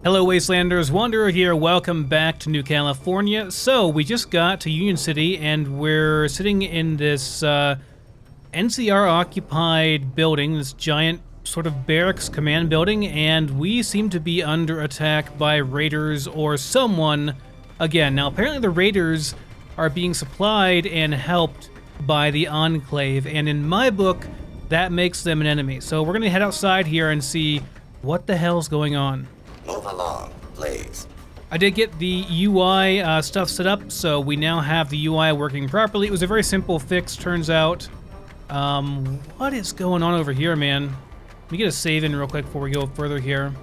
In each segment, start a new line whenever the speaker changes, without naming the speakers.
Hello Wastelanders, Wanderer here, welcome back to New California. So, we just got to Union City and we're sitting in this NCR-occupied building, this giant sort of barracks command building, and we seem to be under attack by raiders or someone again. Now, apparently the raiders are being supplied and helped by the Enclave, and in my book, that makes them an enemy. So we're gonna head outside here and see what the hell's going on.
Move along, please.
I did get the UI stuff set up, so we now have the UI working properly. It was a very simple fix, turns out. What is going on over here, man? Let me get a save in real quick before we go further here.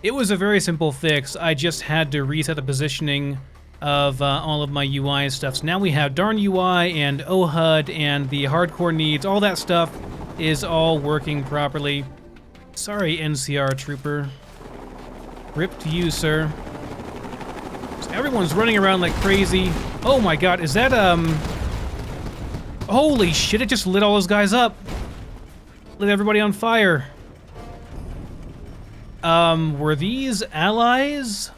It was a very simple fix. I just had to reset the positioning of all of my UI stuff. So now we have darn UI and OHUD and the hardcore needs. All that stuff is all working properly. Sorry, NCR trooper. Rip to you, sir. So everyone's running around like crazy. Oh my god, is that, holy shit, it just lit all those guys up. Lit everybody on fire. Were these allies?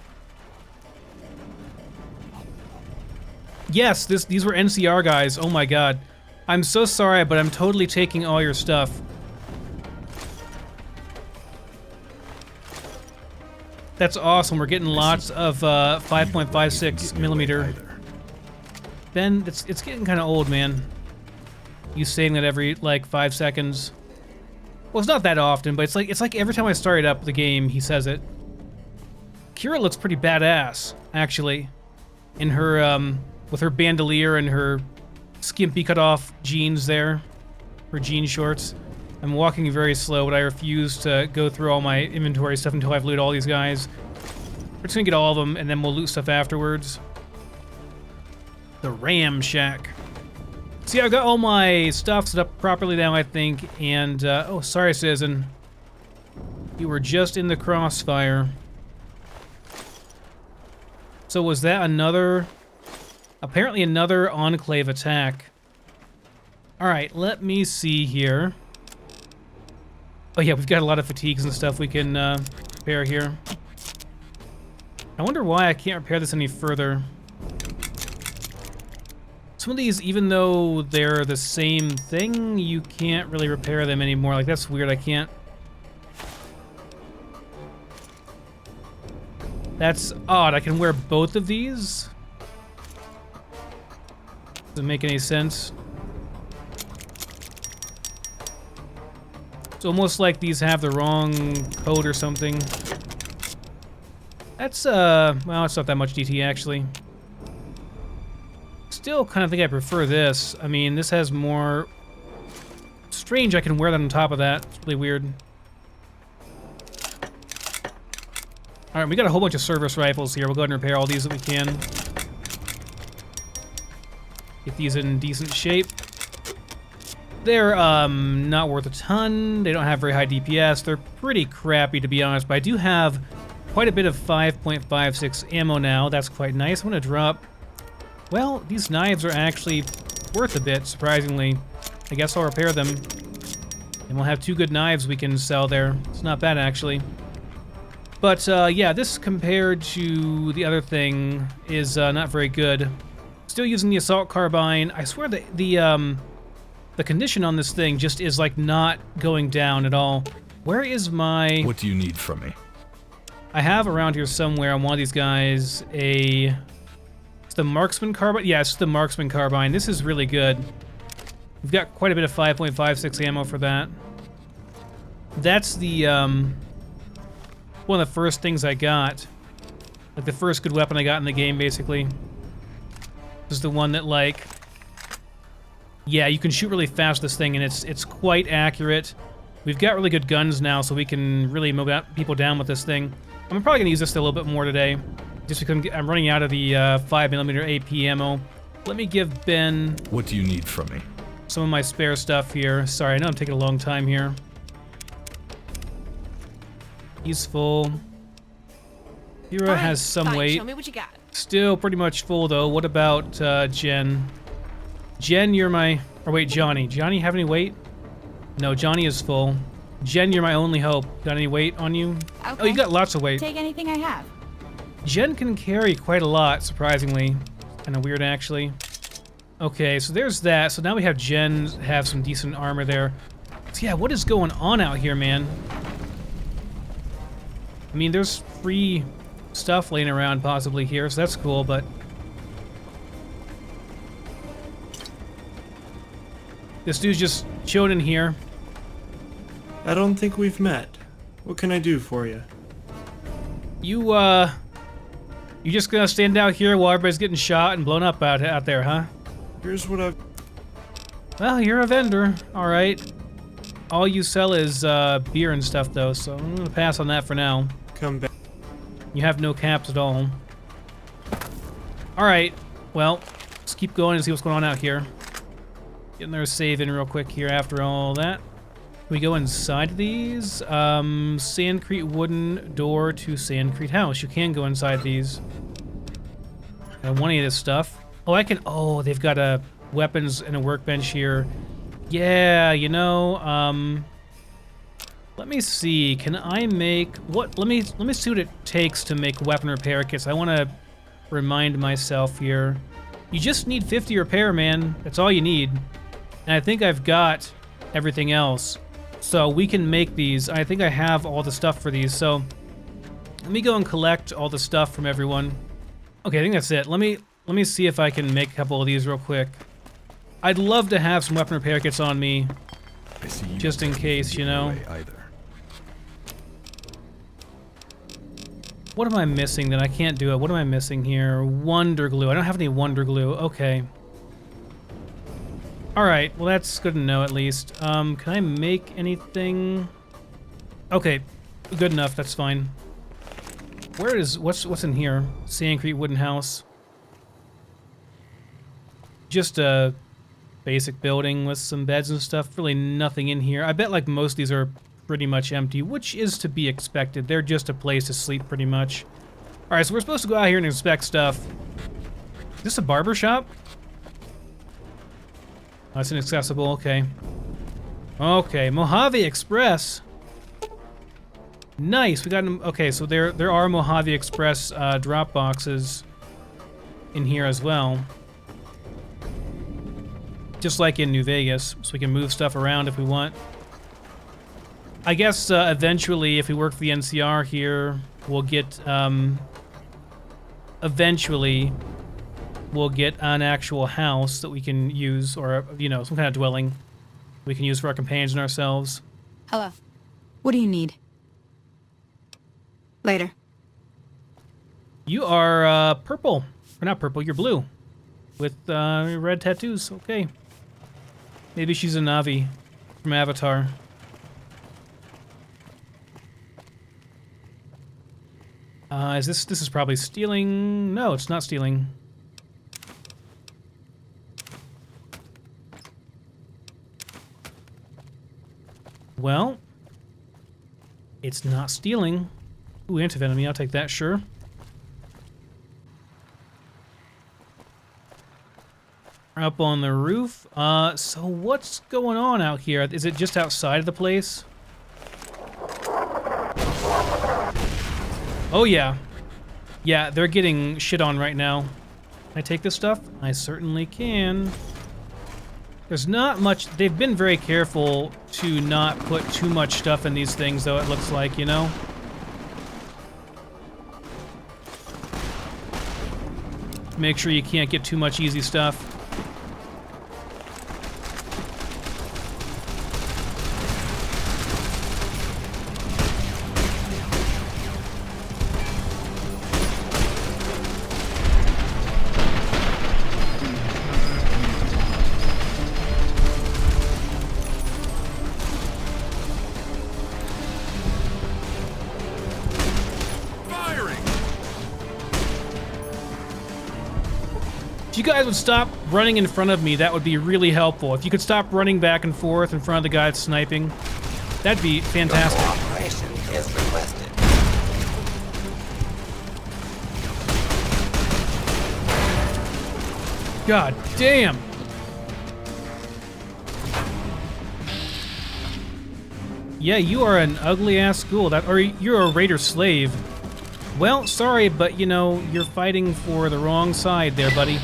Yes, these were NCR guys. Oh my god. I'm so sorry, but I'm totally taking all your stuff. That's awesome. We're getting lots of 5.56 millimeter. Ben, it's getting kind of old, man. You saying that every like 5 seconds. Well, it's not that often, but it's like every time I start up the game, he says it. Kira looks pretty badass, actually, in her with her bandolier and her skimpy cut-off jeans there, her jean shorts. I'm walking very slow, but I refuse to go through all my inventory stuff until I've looted all these guys. We're just gonna get all of them, and then we'll loot stuff afterwards. The Ram Shack. See, I've got all my stuff set up properly now, I think, and, oh, sorry, citizen. You were just in the crossfire. So was that another... apparently another Enclave attack. Alright, let me see here. Oh yeah, we've got a lot of fatigues and stuff we can repair here. I wonder why I can't repair this any further. Some of these, even though they're the same thing, you can't really repair them anymore. Like, that's weird, I can't. That's odd, I can wear both of these? Doesn't make any sense. It's almost like these have the wrong code or something. That's, well, it's not that much DT, actually. Still kind of think I prefer this. I mean, this has more... strange I can wear that on top of that. It's really weird. Alright, we got a whole bunch of service rifles here. We'll go ahead and repair all these that we can. Get these in decent shape. They're, not worth a ton. They don't have very high DPS. They're pretty crappy, to be honest, but I do have quite a bit of 5.56 ammo now. That's quite nice. I'm gonna drop... well, these knives are actually worth a bit, surprisingly. I guess I'll repair them. And we'll have 2 good knives we can sell there. It's not bad, actually. But, yeah, this compared to the other thing is, not very good. Still using the assault carbine. I swear that the condition on this thing just is like not going down at all. Where is my...
what do you need from me?
I have around here somewhere on one of these guys it's the marksman carbine. Yeah, it's the marksman carbine. This is really good. We've got quite a bit of 5.56 ammo for that. That's the one of the first things I got. Like the first good weapon I got in the game, basically. This is the one that, like, yeah, you can shoot really fast with this thing, and it's quite accurate. We've got really good guns now, so we can really mow people down with this thing. I'm probably gonna use this a little bit more today, just because I'm running out of the 5mm AP ammo. Let me give Ben...
what do you need from me?
Some of my spare stuff here. Sorry, I know I'm taking a long time here. He's full. Hira has some weight.
Show me what you got.
Still pretty much full, though. What about Jen? Jen, you're my... or wait, Johnny. Johnny have any weight? No, Johnny is full. Jen, you're my only hope. Got any weight on you?
Okay.
Oh, you got lots of weight.
Take anything I have.
Jen can carry quite a lot, surprisingly. Kind of weird, actually. Okay, so there's that. So now we have Jen have some decent armor there. So yeah, what is going on out here, man? I mean, there's free stuff laying around possibly here, so that's cool, but... This dude's just chilling in here.
I don't think we've met. What can I do for you?
You just gonna stand out here while everybody's getting shot and blown up out there, huh?
Here's what I've...
Well, you're a vendor, alright. All you sell is beer and stuff, though, so I'm gonna pass on that for now.
come back.
You have no caps at all. Alright, well, let's keep going and see what's going on out here. Getting their save in real quick here after all that. We go inside of these. Sandcrete wooden door to Sandcrete house. You can go inside these. I don't want any of this stuff. Oh, I can. Oh, they've got a weapons and a workbench here. Yeah, you know. Let me see. Can I make what? Let me see what it takes to make weapon repair kits. I want to remind myself here. You just need 50 repair, man. That's all you need. And I think I've got everything else. So we can make these. I think I have all the stuff for these. So let me go and collect all the stuff from everyone. Okay, I think that's it. Let me see if I can make a couple of these real quick. I'd love to have some weapon repair kits on me,
I see you
just in
don't
case,
give
you
me
know.
away Either.
What am I missing that I can't do it? What am I missing here? Wonder glue. I don't have any wonder glue. Okay. Alright, well that's good to know at least. Can I make anything? Okay, good enough, that's fine. Where is, what's in here? Sandcrete wooden house. Just a basic building with some beds and stuff. Really nothing in here. I bet like most of these are pretty much empty, which is to be expected. They're just a place to sleep pretty much. Alright, so we're supposed to go out here and inspect stuff. Is this a barber shop? Oh, it's inaccessible, okay. Okay, Mojave Express. Nice, we got them. Okay, so there are Mojave Express drop boxes in here as well. Just like in New Vegas, so we can move stuff around if we want. I guess eventually, if we work for the NCR here, we'll get, eventually, we'll get an actual house that we can use, or, you know, some kind of dwelling we can use for our companions and ourselves.
Hello. What do you need? Later.
You are purple. Or not purple, you're blue. With red tattoos, okay. Maybe she's a Navi from Avatar. Is this is probably stealing? No, it's not stealing. Well, it's not stealing. Ooh, anti-venom, I'll take that, sure. Up on the roof. So what's going on out here? Is it just outside of the place? Oh yeah. Yeah, they're getting shit on right now. Can I take this stuff? I certainly can. There's not much. They've been very careful to not put too much stuff in these things, though, it looks like, you know? Make sure you can't get too much easy stuff. If you guys would stop running in front of me, that would be really helpful. If you could stop running back and forth in front of the guy that's sniping, that'd be fantastic.
Your cooperation is requested.
God damn. Yeah, you are an ugly-ass ghoul. Or you're a raider slave. Well, sorry, but, you know, you're fighting for the wrong side there, buddy.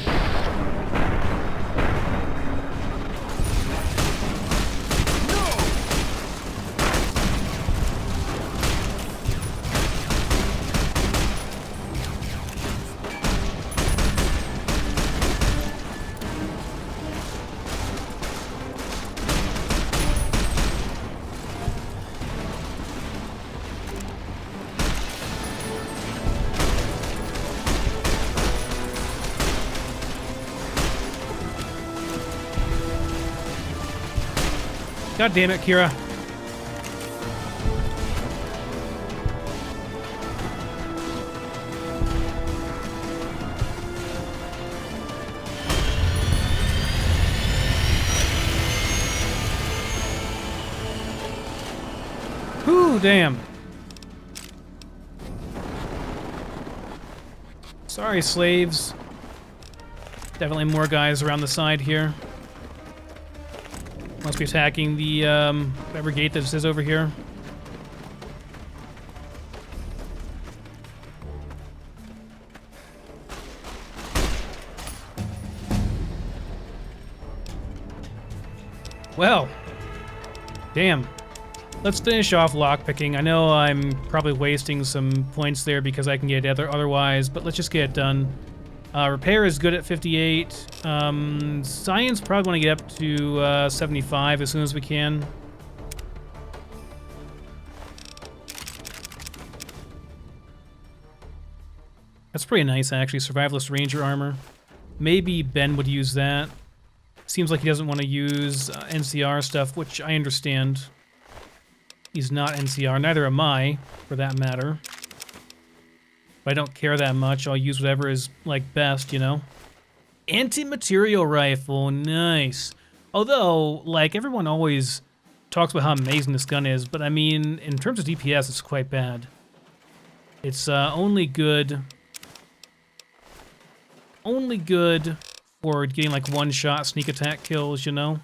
God damn it, Kira. Whew, damn. Sorry, slaves. Definitely more guys around the side here. Must be attacking the, whatever gate this is over here. Well, damn. Let's finish off lockpicking. I know I'm probably wasting some points there because I can get it otherwise, but let's just get it done. Repair is good at 58. Science probably want to get up to 75 as soon as we can. That's pretty nice, actually. Survivalist Ranger armor. Maybe Ben would use that. Seems like he doesn't want to use NCR stuff, which I understand. He's not NCR, neither am I, for that matter. But I don't care that much. I'll use whatever is, like, best, you know? Anti-material rifle, nice. Although, like, everyone always talks about how amazing this gun is, but I mean, in terms of DPS, it's quite bad. It's only good for getting, like, one-shot sneak attack kills, you know?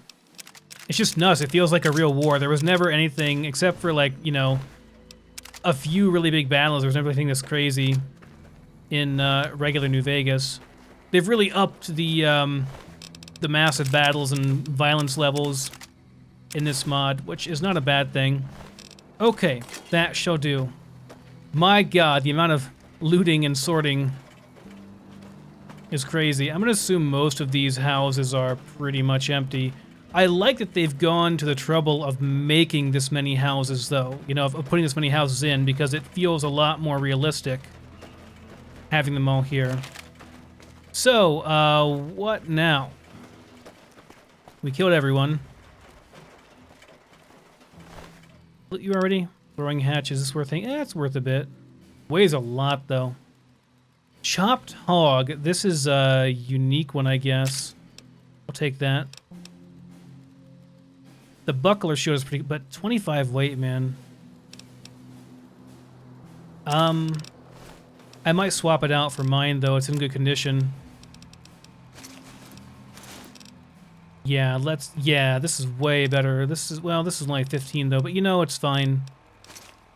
It's just nuts. It feels like a real war. There was never anything, except for, like, you know, a few really big battles. There was never anything this crazy in regular New Vegas. They've really upped the massive battles and violence levels in this mod, which is not a bad thing. Okay, that shall do. My god, the amount of looting and sorting is crazy. I'm gonna assume most of these houses are pretty much empty. I like that they've gone to the trouble of making this many houses, though. You know, of putting this many houses in, because it feels a lot more realistic having them all here. So, what now? We killed everyone. You already? Throwing hatch, is this worth anything? Eh, it's worth a bit. Weighs a lot, though. Chopped hog. This is a unique one, I guess. I'll take that. The buckler shield is pretty, but 25 weight, man. I might swap it out for mine, though. It's in good condition. Yeah, this is way better. This is only 15, though, but you know, it's fine.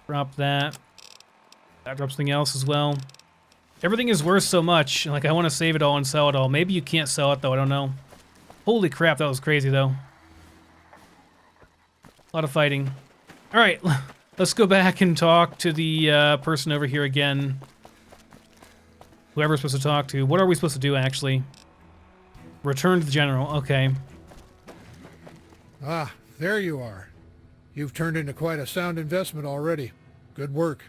Drop that. That drops something else as well. Everything is worth so much. Like, I want to save it all and sell it all. Maybe you can't sell it, though. I don't know. Holy crap, that was crazy, though. A lot of fighting. All right, let's go back and talk to the person over here again. Whoever we're supposed to talk to. What are we supposed to do, actually? Return to the general. Okay.
Ah, there you are. You've turned into quite a sound investment already. Good work.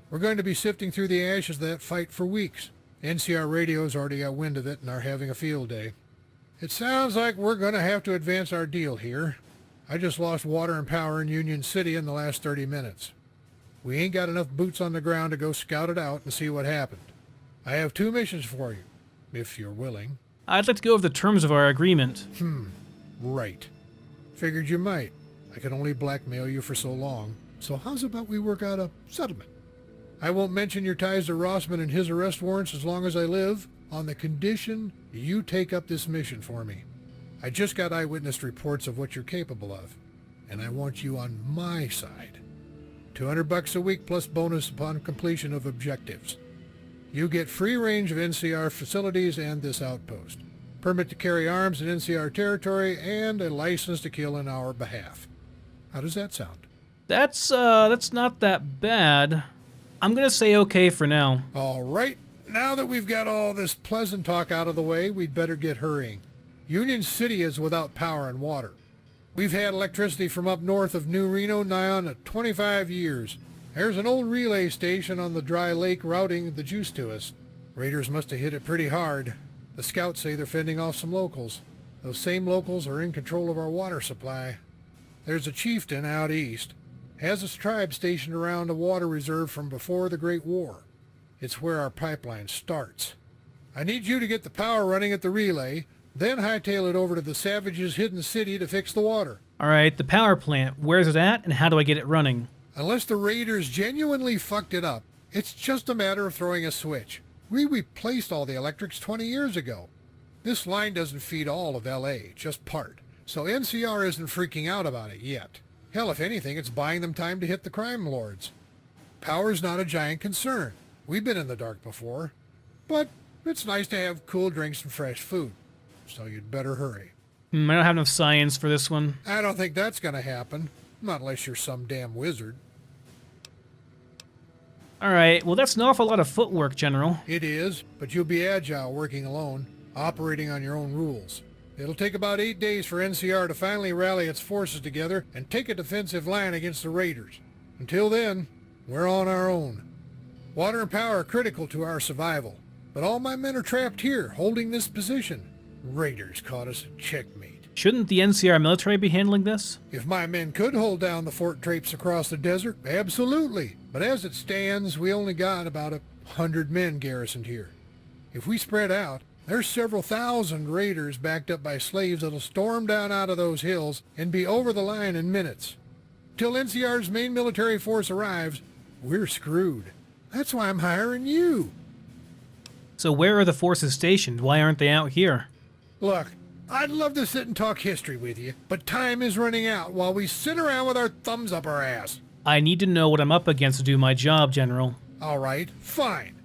We're going to be sifting through the ashes of that fight for weeks. NCR Radio's already got wind of it and are having a field day. It sounds like we're going to have to advance our deal here. I just lost water and power in Union City in the last 30 minutes. We ain't got enough boots on the ground to go scout it out and see what happened. I have 2 missions for you, if you're willing.
I'd like to go over the terms of our agreement.
Right. Figured you might. I can only blackmail you for so long. So how's about we work out a settlement? I won't mention your ties to Rossman and his arrest warrants as long as I live, on the condition you take up this mission for me. I just got eyewitness reports of what you're capable of. and I want you on my side. $200 a week plus bonus upon completion of objectives. You get free range of NCR facilities and this outpost. Permit to carry arms in NCR territory and a license to kill in our behalf. How does that sound?
That's not that bad. I'm gonna say okay for now.
All right. Now that we've got all this pleasant talk out of the way, we'd better get hurrying. Union City is without power and water. We've had electricity from up north of New Reno nigh on to 25 years. There's an old relay station on the dry lake routing the juice to us. Raiders must have hit it pretty hard. The scouts say they're fending off some locals. Those same locals are in control of our water supply. There's a chieftain out east. Has his tribe stationed around a water reserve from before the Great War. It's where our pipeline starts. I need you to get the power running at the relay, then hightail it over to the Savages' hidden city to fix the water.
All right, the power plant. Where's it at, and how do I get it running?
Unless the Raiders genuinely fucked it up, it's just a matter of throwing a switch. We replaced all the electrics 20 years ago. This line doesn't feed all of L.A., just part. So NCR isn't freaking out about it yet. Hell, if anything, it's buying them time to hit the crime lords. Power's not a giant concern. We've been in the dark before. But it's nice to have cool drinks and fresh food. So you'd better hurry.
I don't have enough science for this one.
I don't think that's gonna happen. Not unless you're some damn wizard.
All right, well, that's an awful lot of footwork, General.
It is, but you'll be agile working alone, operating on your own rules. It'll take about 8 days for NCR to finally rally its forces together and take a defensive line against the Raiders. Until then, we're on our own. Water and power are critical to our survival, but all my men are trapped here, holding this position. Raiders caught us at checkmate.
Shouldn't the NCR military be handling this?
If my men could hold down the fort drapes across the desert, absolutely. But as it stands, we only got about 100 men garrisoned here. If we spread out, there's several thousand raiders backed up by slaves that'll storm down out of those hills and be over the line in minutes. Till NCR's main military force arrives, we're screwed. That's why I'm hiring you.
So where are the forces stationed? Why aren't they out here?
Look, I'd love to sit and talk history with you, but time is running out while we sit around with our thumbs up our ass.
I need to know what I'm up against to do my job, General.
All right, fine.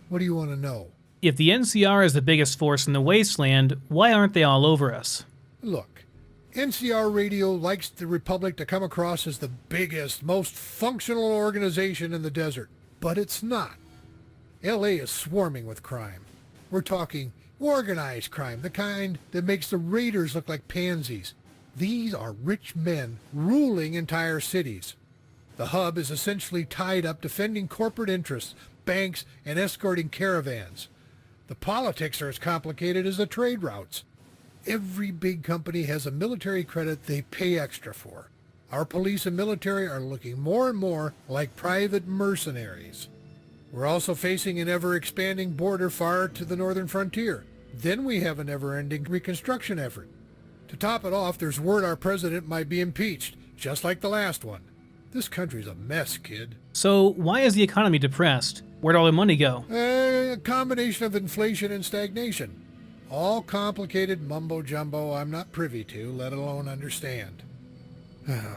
What do you want to know?
If the NCR is the biggest force in the wasteland, why aren't they all over us?
Look, NCR Radio likes the Republic to come across as the biggest, most functional organization in the desert, but it's not. LA is swarming with crime. We're talking organized crime, the kind that makes the raiders look like pansies. These are rich men ruling entire cities. The hub is essentially tied up defending corporate interests, banks, and escorting caravans. The politics are as complicated as the trade routes. Every big company has a military credit they pay extra for. Our police and military are looking more and more like private mercenaries. We're also facing an ever-expanding border far to the northern frontier. Then we have a never-ending reconstruction effort. To top it off, there's word our president might be impeached, just like the last one. This country's a mess, kid.
So why is the economy depressed? Where'd all the money go?
A combination of inflation and stagnation. All complicated mumbo-jumbo I'm not privy to, let alone understand.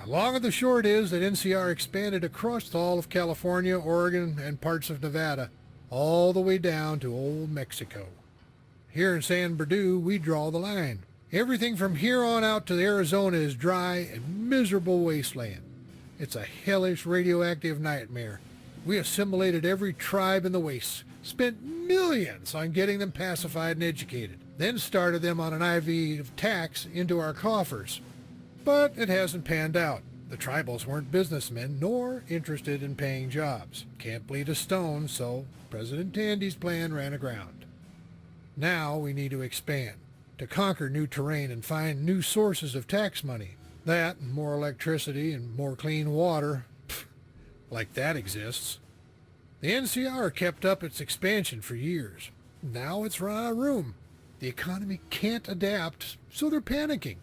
Long and the short is that NCR expanded across all of California, Oregon, and parts of Nevada, all the way down to old Mexico. Here in San Bernardino, we draw the line. Everything from here on out to Arizona is dry and miserable wasteland. It's a hellish radioactive nightmare. We assimilated every tribe in the wastes, spent millions on getting them pacified and educated, then started them on an IV of tax into our coffers. But it hasn't panned out. The tribals weren't businessmen nor interested in paying jobs. Can't bleed a stone, so President Tandy's plan ran aground. Now we need to expand, to conquer new terrain and find new sources of tax money. That, and more electricity, and more clean water. Like that exists. The NCR kept up its expansion for years. Now it's run out of room. The economy can't adapt, so they're panicking.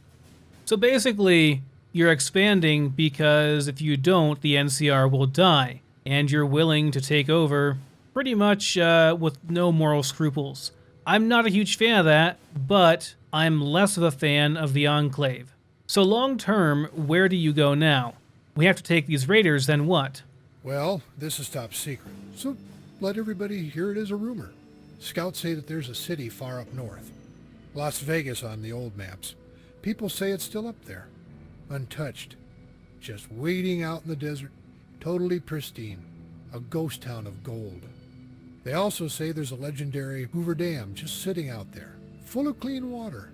So basically, you're expanding because if you don't, the NCR will die, and you're willing to take over pretty much with no moral scruples. I'm not a huge fan of that, but I'm less of a fan of the Enclave. So long term, where do you go now? We have to take these raiders, then what?
Well, this is top secret, so let everybody hear it as a rumor. Scouts say that there's a city far up north. Las Vegas on the old maps. People say it's still up there, untouched, just waiting out in the desert, totally pristine, a ghost town of gold. They also say there's a legendary Hoover Dam just sitting out there, full of clean water.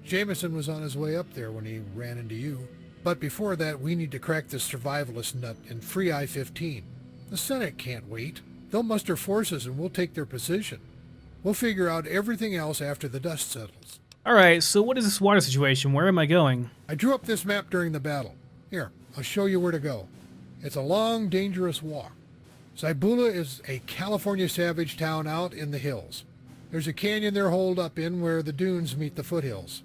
Jameson was on his way up there when he ran into you. But before that, we need to crack this survivalist nut and free I-15. The Senate can't wait. They'll muster forces and we'll take their position. We'll figure out everything else after the dust settles.
Alright, so what is this water situation? Where am I going?
I drew up this map during the battle. Here, I'll show you where to go. It's a long, dangerous walk. Zaibula is a California savage town out in the hills. There's a canyon they're holed up in where the dunes meet the foothills.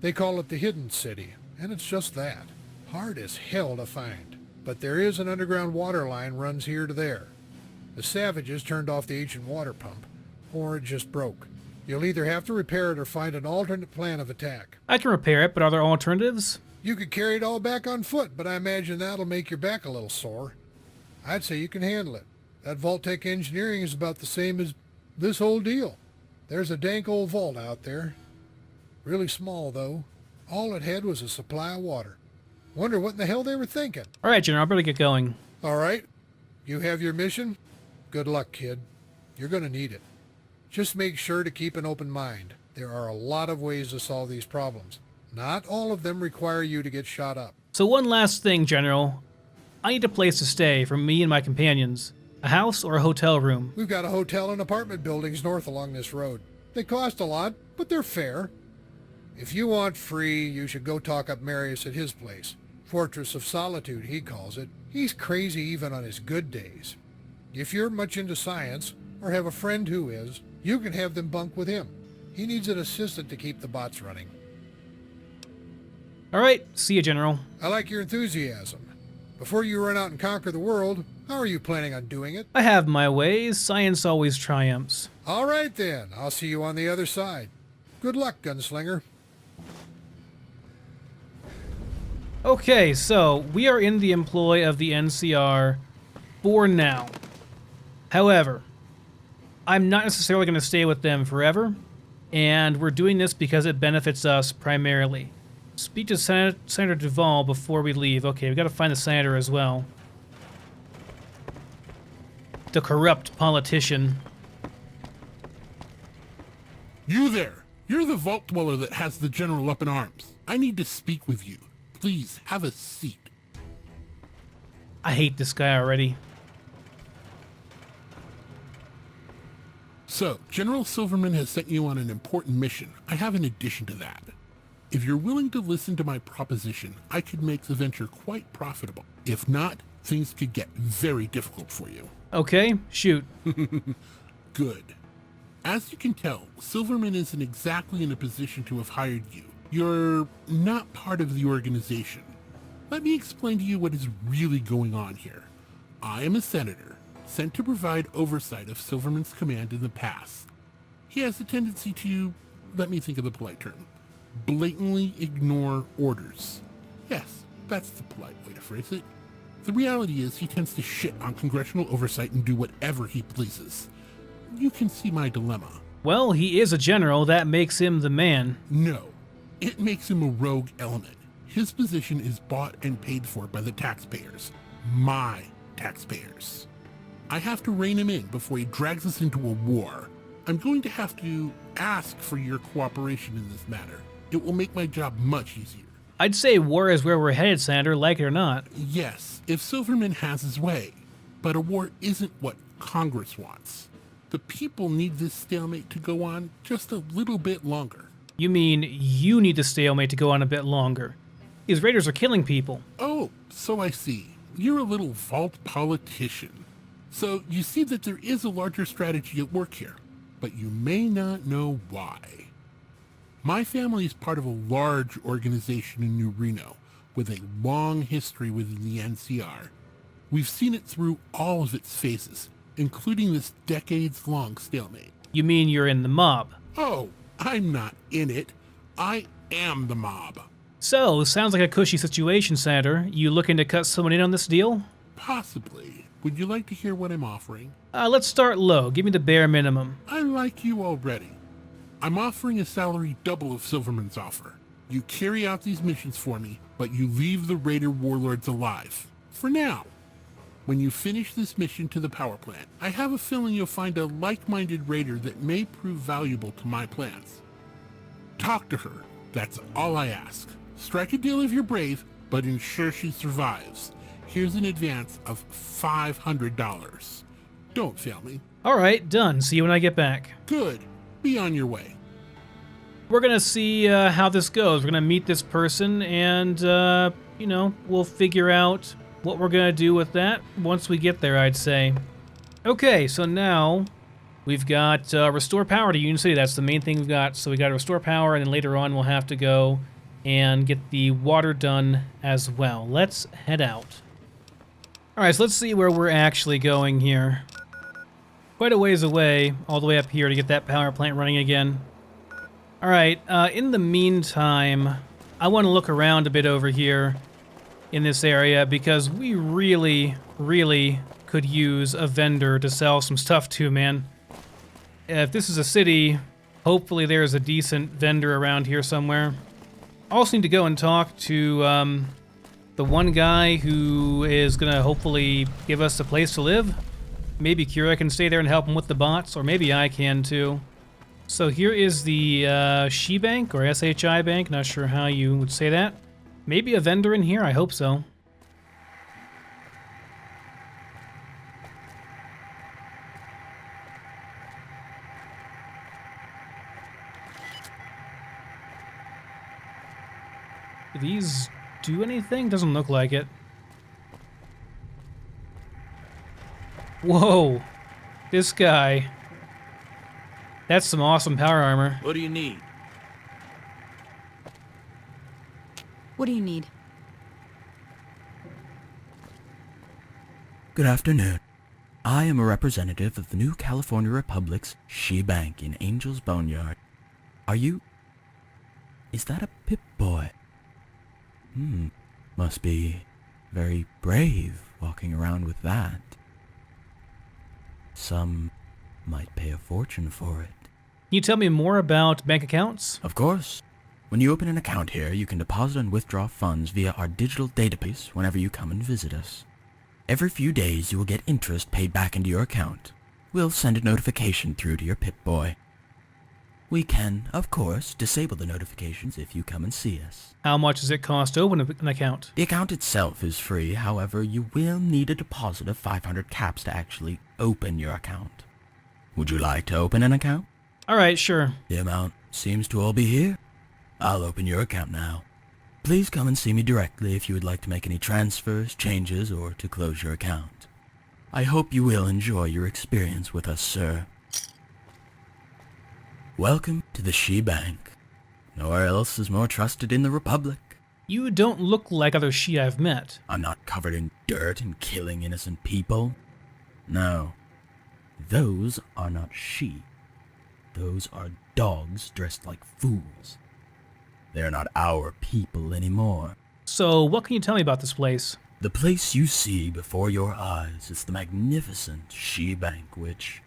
They call it the Hidden City, and it's just that. Hard as hell to find. But there is an underground water line runs here to there. The savages turned off the ancient water pump, or it just broke. You'll either have to repair it or find an alternate plan of attack.
I can repair it, but are there alternatives?
You could carry it all back on foot, but I imagine that'll make your back a little sore. I'd say you can handle it. That Vault-Tec engineering is about the same as this whole deal. There's a dank old vault out there. Really small, though. All it had was a supply of water. Wonder what in the hell they were thinking.
Alright, General, I better get going.
All right. You have your mission? Good luck, kid. You're going to need it. Just make sure to keep an open mind. There are a lot of ways to solve these problems. Not all of them require you to get shot up.
So one last thing, General. I need a place to stay for me and my companions. A house or a hotel room?
We've got a hotel and apartment buildings north along this road. They cost a lot, but they're fair. If you want free, you should go talk up Marius at his place. Fortress of Solitude, he calls it. He's crazy even on his good days. If you're much into science, or have a friend who is, you can have them bunk with him. He needs an assistant to keep the bots running.
Alright, see you, General.
I like your enthusiasm. Before you run out and conquer the world, how are you planning on doing it?
I have my ways. Science always triumphs.
All right then, I'll see you on the other side. Good luck, gunslinger.
Okay, so we are in the employ of the NCR for now. However, I'm not necessarily going to stay with them forever, and we're doing this because it benefits us primarily. Speak to Senator Duvall before we leave. Okay, we got to find the senator as well. The corrupt politician.
You there! You're the vault dweller that has the general up in arms. I need to speak with you. Please, have a seat.
I hate this guy already.
So, General Silverman has sent you on an important mission. I have an addition to that. If you're willing to listen to my proposition, I could make the venture quite profitable. If not, things could get very difficult for you.
Okay, shoot.
Good. As you can tell, Silverman isn't exactly in a position to have hired you. You're not part of the organization. Let me explain to you what is really going on here. I am a senator, sent to provide oversight of Silverman's command in the past. He has a tendency to, let me think of the polite term, blatantly ignore orders. Yes, that's the polite way to phrase it. The reality is he tends to shit on congressional oversight and do whatever he pleases. You can see my dilemma.
Well, he is a general. That makes him the man.
No, it makes him a rogue element. His position is bought and paid for by the taxpayers. My taxpayers. I have to rein him in before he drags us into a war. I'm going to have to ask for your cooperation in this matter. It will make my job much easier.
I'd say war is where we're headed, Senator, like it or not.
Yes, if Silverman has his way. But a war isn't what Congress wants. The people need this stalemate to go on just a little bit longer.
You mean you need the stalemate to go on a bit longer? These raiders are killing people.
Oh, so I see. You're a little vault politician. So you see that there is a larger strategy at work here, but you may not know why. My family is part of a large organization in New Reno with a long history within the NCR. We've seen it through all of its phases, including this decades-long stalemate.
You mean you're in the mob?
Oh, I'm not in it. I am the mob.
So, sounds like a cushy situation, Senator. You looking to cut someone in on this deal?
Possibly. Would you like to hear what I'm offering?
Let's start low. Give me the bare minimum.
I like you already. I'm offering a salary double of Silverman's offer. You carry out these missions for me, but you leave the Raider warlords alive. For now. When you finish this mission to the power plant, I have a feeling you'll find a like-minded Raider that may prove valuable to my plans. Talk to her. That's all I ask. Strike a deal if you're brave, but ensure she survives. Here's an advance of $500. Don't fail me.
All right, done. See you when I get back.
Good. Be on your way.
We're gonna see how this goes. We're gonna meet this person, and you know, we'll figure out what we're gonna do with that once we get there, I'd say. Okay, so now we've got restore power to Union City. That's the main thing we've got. So we got to restore power, and then later on we'll have to go and get the water done as well. Let's head out. All right, so let's see where we're actually going here. Quite a ways away, all the way up here to get that power plant running again. All right, in the meantime, I want to look around a bit over here in this area because we really, really could use a vendor to sell some stuff to, man. If this is a city, hopefully there's a decent vendor around here somewhere. I also need to go and talk to the one guy who is going to hopefully give us a place to live. Maybe Kira can stay there and help him with the bots, or maybe I can too. So here is the She Bank, or SHI Bank, not sure how you would say that. Maybe a vendor in here, I hope so. Do these do anything? Doesn't look like it. Whoa, this guy. That's some awesome power armor.
What do you need?
What do you need?
Good afternoon. I am a representative of the New California Republic's She Bank in Angel's Boneyard. Are you... Is that a Pip-Boy? Must be very brave walking around with that. Some might pay a fortune for it.
Can you tell me more about bank accounts?
Of course. When you open an account here, you can deposit and withdraw funds via our digital database whenever you come and visit us. Every few days, you will get interest paid back into your account. We'll send a notification through to your Pip-Boy. We can, of course, disable the notifications if you come and see us.
How much does it cost to open an account?
The account itself is free, however, you will need a deposit of 500 caps to actually open your account. Would you like to open an account?
Alright, sure.
The amount seems to all be here. I'll open your account now. Please come and see me directly if you would like to make any transfers, changes, or to close your account. I hope you will enjoy your experience with us, sir. Welcome to the She Bank. Nowhere else is more trusted in the Republic.
You don't look like other She I've met.
I'm not covered in dirt and killing innocent people. No. Those are not She. Those are dogs dressed like fools. They're not our people anymore.
So, what can you tell me about this place?
The place you see before your eyes is the magnificent She Bank, which,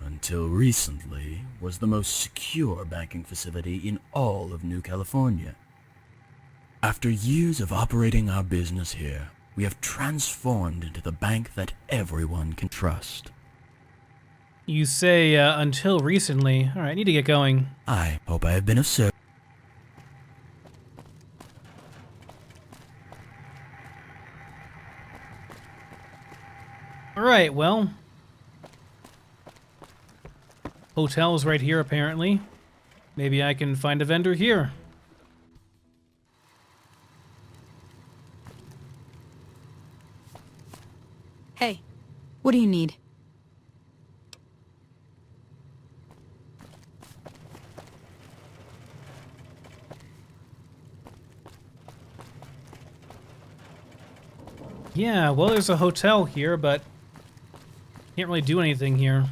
until recently, was the most secure banking facility in all of New California. After years of operating our business here, we have transformed into the bank that everyone can trust.
You say, until recently. Alright, I need to get going.
I hope I have been of service.
Alright, well. Hotel's right here, apparently. Maybe I can find a vendor here.
Hey, what do you need?
Yeah, well, there's a hotel here, but can't really do anything here.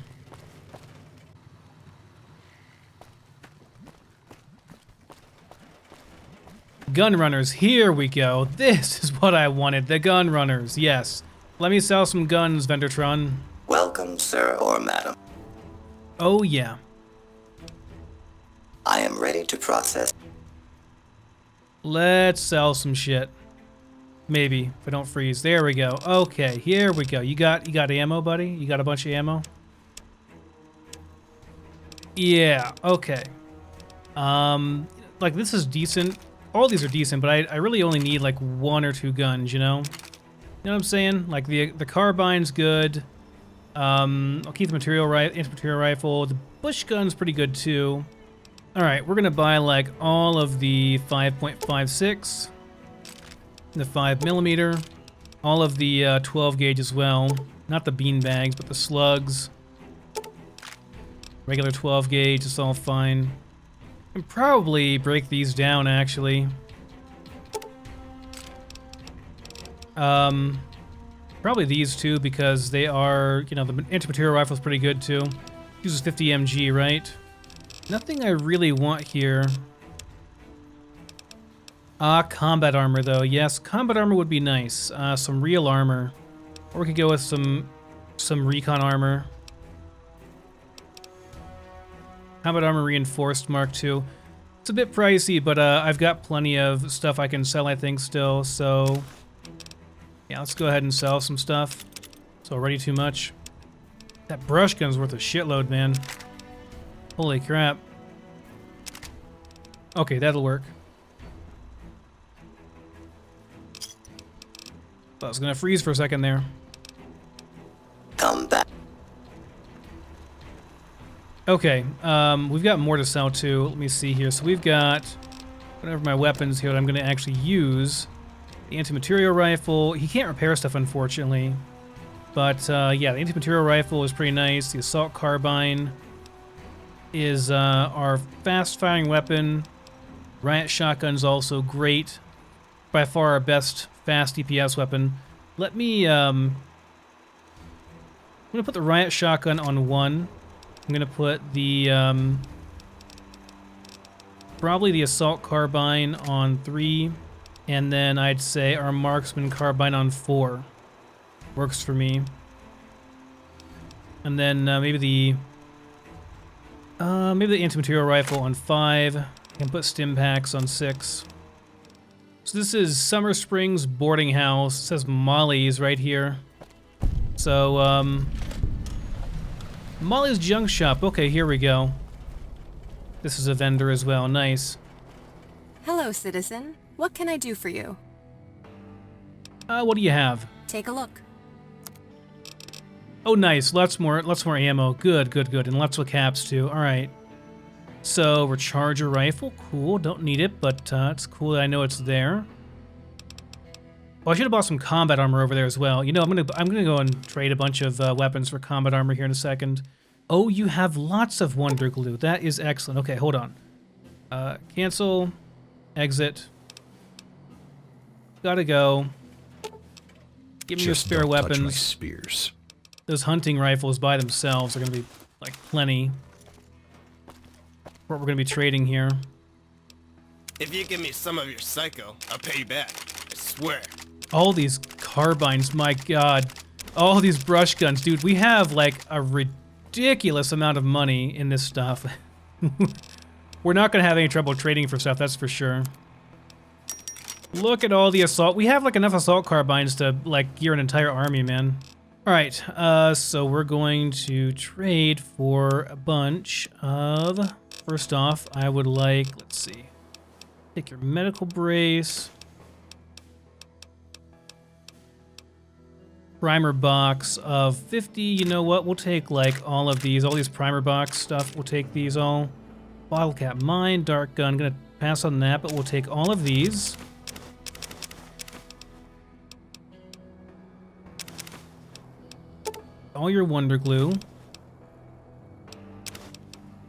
Gun runners, here we go. This is what I wanted, the gun runners, yes. Let me sell some guns, Vendertron.
Welcome, sir or madam.
Oh yeah.
I am ready to process.
Let's sell some shit. Maybe, if I don't freeze. There we go. Okay, here we go. You got ammo, buddy? You got a bunch of ammo? Yeah, okay. Like this is decent. All these are decent, but I really only need like 1 or 2 guns, you know? You know what I'm saying? Like the carbine's good. I'll keep the anti-material rifle. The bush gun's pretty good too. All right, we're gonna buy like all of the 5.56, the 5mm, all of the 12 gauge as well. Not the bean bags, but the slugs. Regular 12 gauge, it's all fine. And probably break these down actually. Probably these two because they are, you know, the anti-material rifle is pretty good too. Uses 50 mg, right? Nothing I really want here. Combat armor though. Yes, combat armor would be nice. Some real armor. Or we could go with some recon armor. Combat armor reinforced Mark II. It's a bit pricey, but I've got plenty of stuff I can sell, I think, still. So, yeah, let's go ahead and sell some stuff. It's already too much. That brush gun's worth a shitload, man. Holy crap. Okay, that'll work. I was gonna freeze for a second there.
Come back.
Okay, we've got more to sell too. Let me see here. So we've got whatever my weapons here that I'm going to actually use. The anti-material rifle. He can't repair stuff, unfortunately. But yeah, the anti-material rifle is pretty nice. The assault carbine is our fast-firing weapon. Riot shotgun's also great. By far our best fast DPS weapon. Let me I'm going to put the riot shotgun on 1. I'm gonna put the probably the assault carbine on 3, and then I'd say our marksman carbine on 4. Works for me. And then maybe the anti-material rifle on 5. I can put stim packs on 6. So this is Summer Springs Boarding House. It says Molly's right here. So Molly's Junk Shop. Okay, here we go. This is a vendor as well. Nice.
Hello, citizen. What can I do for you?
What do you have?
Take a look.
Oh, nice. Lots more ammo. Good, good, good. And lots of caps too. All right. So recharger rifle. Cool. Don't need it, but it's cool that I know it's there. Well, I should have bought some combat armor over there as well. You know, I'm gonna go and trade a bunch of weapons for combat armor here in a second. Oh, you have lots of Wonder Glue. That is excellent. Okay, hold on. Cancel. Exit. Gotta go. Give me your spare
don't touch my
weapons.
spears.
Those hunting rifles by themselves are gonna be like plenty. What we're gonna be trading here.
If you give me some of your psycho, I'll pay you back. I swear.
All these carbines, my god. All these brush guns, dude. We have like a ridiculous amount of money in this stuff. We're not gonna have any trouble trading for stuff, that's for sure. Look at all the assault. We have like enough assault carbines to like gear an entire army, man. All right, so we're going to trade for a bunch of. First off, I would like, let's see, take your medical brace. Primer box of 50. You know what? We'll take like all of these, all these primer box stuff. We'll take these all. Bottle cap mine, dark gun. Gonna pass on that, but we'll take all of these. All your Wonder Glue.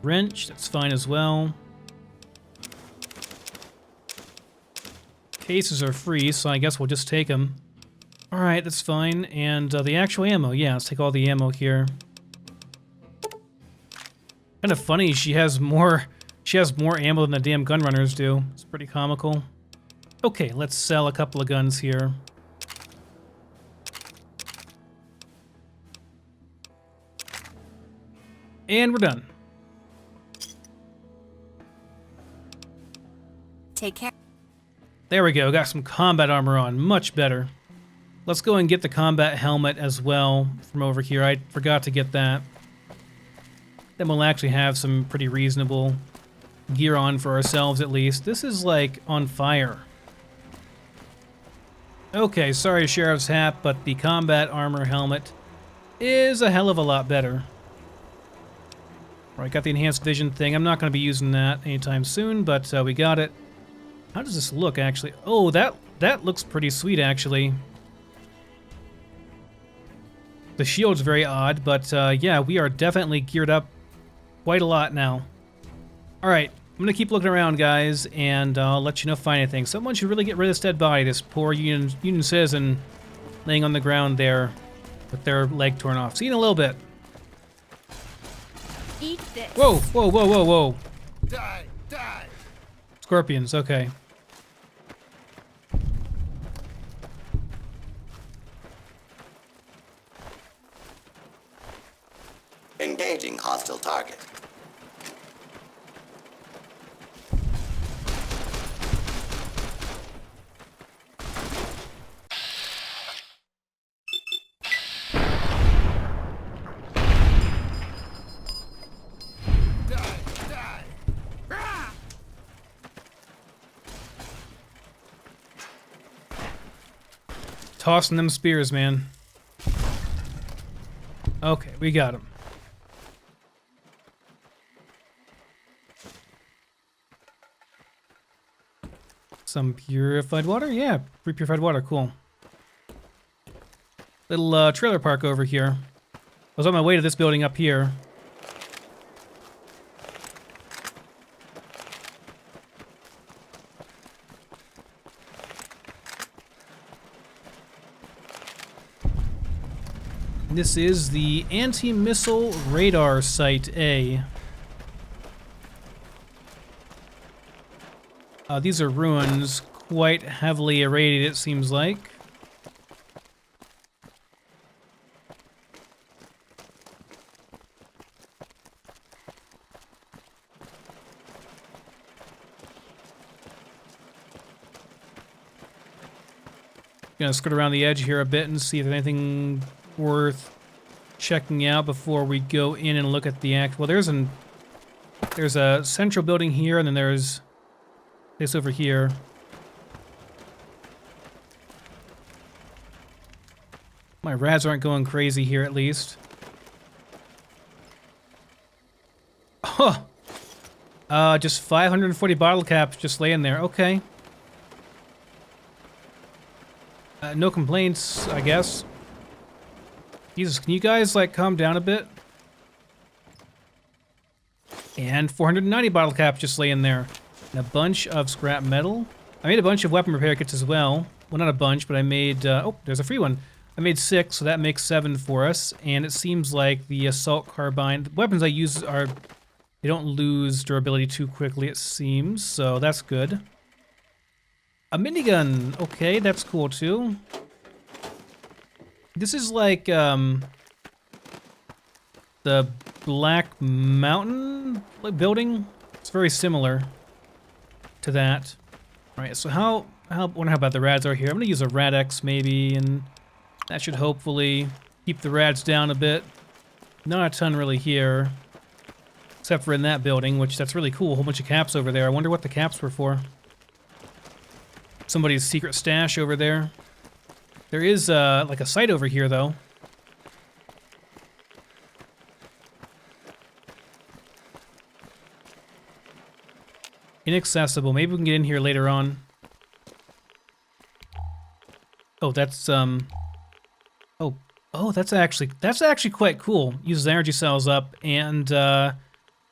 Wrench, that's fine as well. Cases are free, so I guess we'll just take them. Alright, that's fine. And the actual ammo, yeah, let's take all the ammo here. Kind of funny, she has more ammo than the damn gun runners do. It's pretty comical. Okay, let's sell a couple of guns here. And we're done.
Take care.
There we go, got some combat armor on, much better. Let's go and get the combat helmet as well from over here. I forgot to get that. Then we'll actually have some pretty reasonable gear on for ourselves at least. This is like on fire. Okay, sorry Sheriff's hat, but the combat armor helmet is a hell of a lot better. Alright, got the enhanced vision thing. I'm not going to be using that anytime soon, but we got it. How does this look, actually? Oh, that looks pretty sweet, actually. The shield's very odd, but yeah, we are definitely geared up quite a lot now. Alright, I'm going to keep looking around, guys, and I'll let you know if I find anything. Someone should really get rid of this dead body, this poor Union citizen laying on the ground there with their leg torn off. See you in a little bit.
Eat this.
Whoa, whoa, whoa, whoa, whoa.
Die! Die!
Scorpions, okay.
Engaging hostile target.
Tossing them spears, man. Okay, we got him. Some purified water? Yeah, pre-purified water, cool. Little trailer park over here. I was on my way to this building up here. This is the anti-missile radar site A. These are ruins, quite heavily irradiated, it seems like. Gonna skirt around the edge here a bit and see if there's anything worth checking out before we go in and look at the act. Well, there's a central building here, and then there's this over here. My rads aren't going crazy here, at least. Huh. Just 540 bottle caps just laying there. Okay. No complaints, I guess. Jesus, can you guys, like, calm down a bit? And 490 bottle caps just laying there. And a bunch of scrap metal. I made a bunch of weapon repair kits as well. Well, not a bunch, but I made, oh, there's a free one. I made 6, so that makes 7 for us. And it seems like the assault carbine, the weapons I use are, they don't lose durability too quickly, it seems. So that's good. A minigun. Okay, that's cool too. This is like, the Black Mountain building. It's very similar to that. All right, so how about the rads are here? I'm gonna use a Rad-X maybe, and that should hopefully keep the rads down a bit. Not a ton really here, except for in that building, which that's really cool. A whole bunch of caps over there. I wonder what the caps were for. Somebody's secret stash over there. There is like a site over here though. Inaccessible. Maybe we can get in here later on. Oh, that's oh, that's actually quite cool. Uses energy cells up and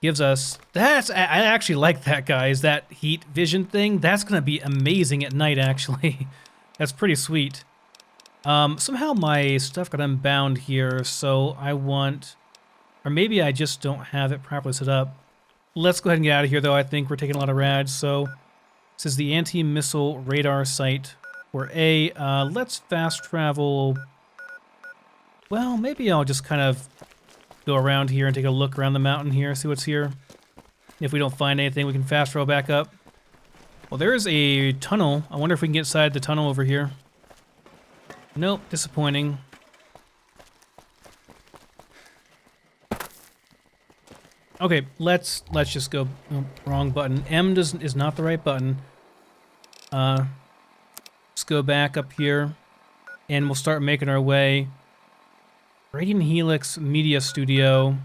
gives us I actually like that, guys. That heat vision thing. That's gonna be amazing at night. Actually, that's pretty sweet. Somehow my stuff got unbound here, so I want, or maybe I just don't have it properly set up. Let's go ahead and get out of here, though. I think we're taking a lot of rads, so This is the anti-missile radar site. Or let's fast travel. Well, maybe I'll just kind of go around here and take a look around the mountain here, see what's here. If we don't find anything, we can fast travel back up. Well, there is a tunnel. I wonder if we can get inside the tunnel over here. Nope, disappointing. Okay, let's just go. Oh, wrong button. M is not the right button. Let's go back up here, and we'll start making our way. Radian-Helix Media Studio.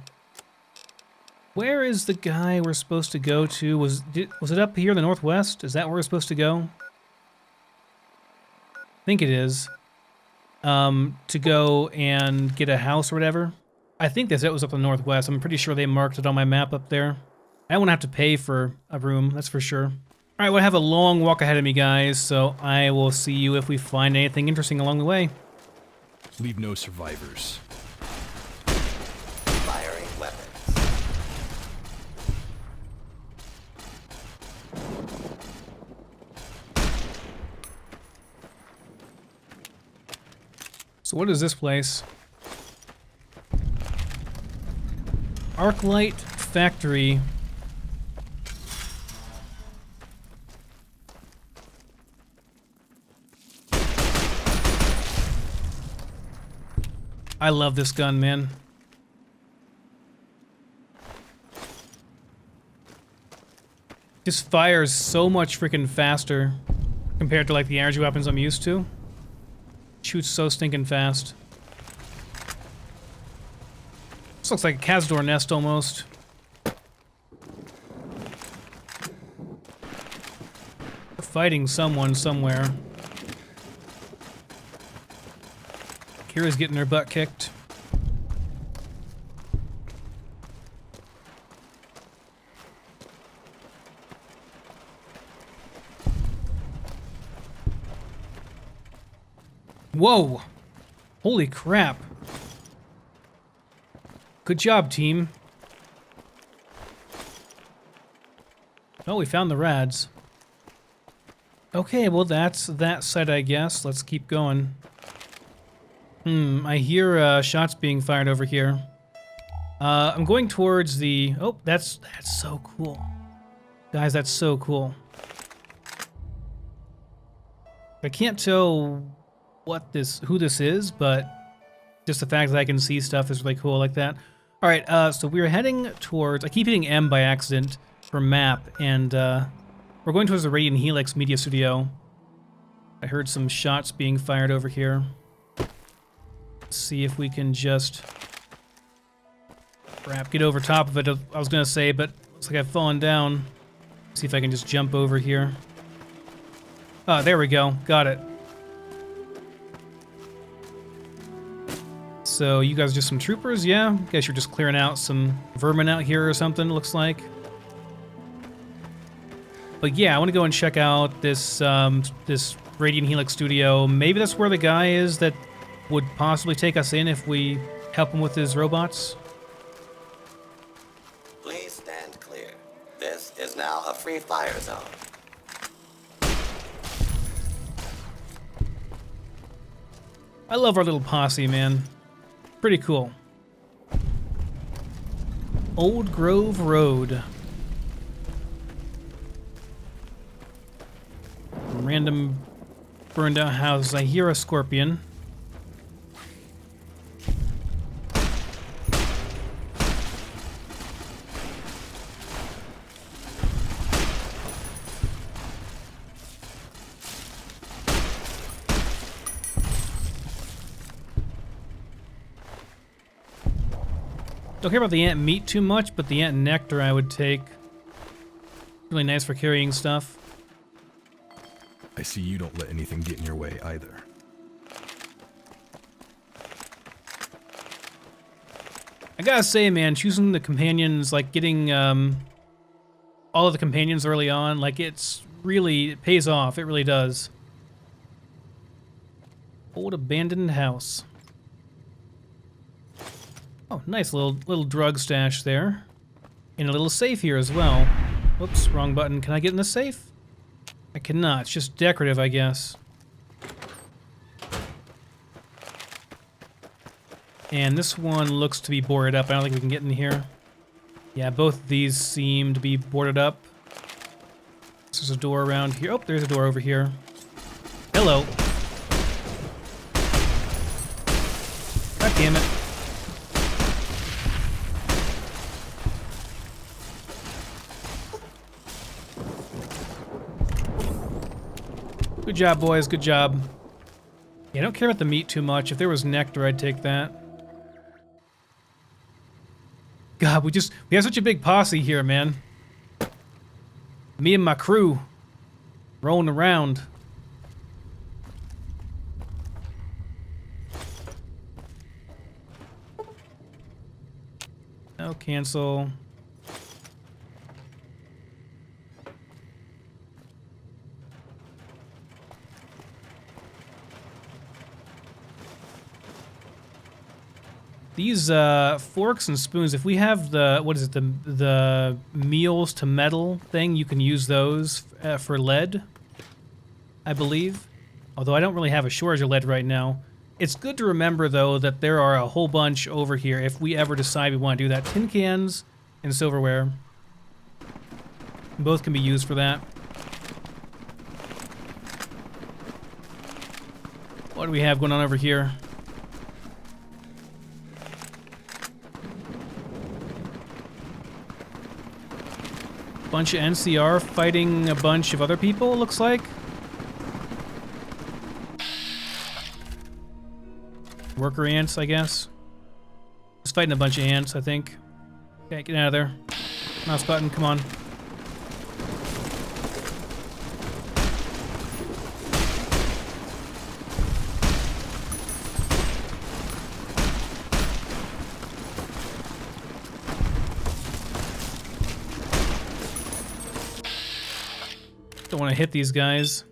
Where is the guy we're supposed to go to? Was it up here in the northwest? Is that where we're supposed to go? I think it is. To go and get a house or whatever. I think it was up in the northwest. I'm pretty sure they marked it on my map up there. I don't want to have to pay for a room, that's for sure. All right, well, I have a long walk ahead of me, guys, so I will see you if we find anything interesting along the way.
Leave no survivors.
Firing weapons.
So what is this place? Arclight Factory. I love this gun, man. Just fires so much freaking faster compared to like the energy weapons I'm used to. Shoots so stinking fast. This looks like a Cazador nest almost. We're fighting someone somewhere. Kira's getting her butt kicked. Whoa! Holy crap. Good job, team. Oh, we found the rads. Okay, well that's that side, I guess. Let's keep going. I hear shots being fired over here. I'm going towards the... Oh, that's so cool. Guys, that's so cool. I can't tell who this is, but just the fact that I can see stuff is really cool like that. All right, so we're heading towards... I keep hitting M by accident for map, and we're going towards the Radian-Helix Media Studio. I heard some shots being fired over here. Let's see if we can just... Crap, get over top of it, I was gonna say, but looks like I've fallen down. See if I can just jump over here. Oh, there we go. Got it. So you guys are just some troopers, yeah? Guess you're just clearing out some vermin out here or something, looks like. But yeah, I want to go and check out this this Radian-Helix studio. Maybe that's where the guy is that would possibly take us in if we help him with his robots.
Please stand clear. This is now a free fire zone.
I love our little posse, man. Pretty cool. Old Grove Road. Random burned out houses. I hear a scorpion. Don't care about the ant meat too much, but the ant nectar I would take. Really nice for carrying stuff.
I see you don't let anything get in your way either.
I gotta say, man, choosing the companions, like getting all of the companions early on, like it pays off. It really does. Old abandoned house. Oh, nice little drug stash there. And a little safe here as well. Whoops, wrong button. Can I get in the safe? I cannot. It's just decorative, I guess. And this one looks to be boarded up. I don't think we can get in here. Yeah, both of these seem to be boarded up. There's a door around here. Oh, there's a door over here. Hello. God damn it. Good job, boys. Good job. Yeah, I don't care about the meat too much. If there was nectar, I'd take that. God, we have such a big posse here, man. Me and my crew rolling around. No, cancel. These forks and spoons, if we have the, what is it, the meals to metal thing, you can use those for lead, I believe. Although I don't really have a shortage of lead right now. It's good to remember, though, that there are a whole bunch over here if we ever decide we want to do that. Tin cans and silverware. Both can be used for that. What do we have going on over here? Bunch of NCR fighting a bunch of other people, it looks like. Worker ants, I guess. Just fighting a bunch of ants, I think. Okay, get out of there. Mouse button, come on. Don't want to hit these guys.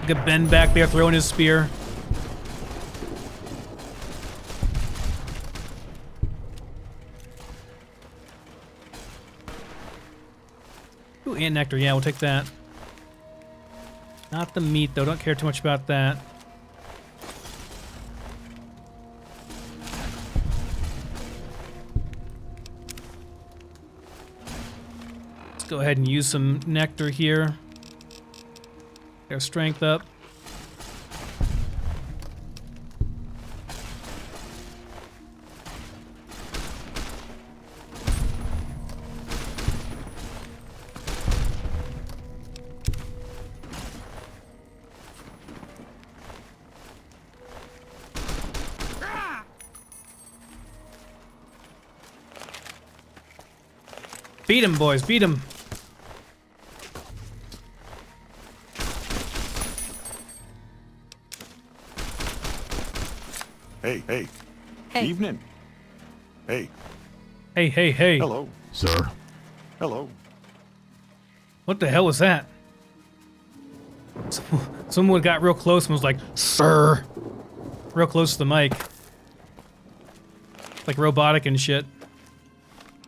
Look at Ben back there throwing his spear. Ooh, ant nectar. Yeah, we'll take that. Not the meat, though. Don't care too much about that. Go ahead and use some nectar here. Get our strength up. Beat him, boys, beat him.
Hey, hey.
Hey.
Evening. Hey.
Hey, hey, hey.
Hello.
Sir?
Hello.
What the hell was that? Someone got real close and was like, "Sir." Real close to the mic. Like robotic and shit.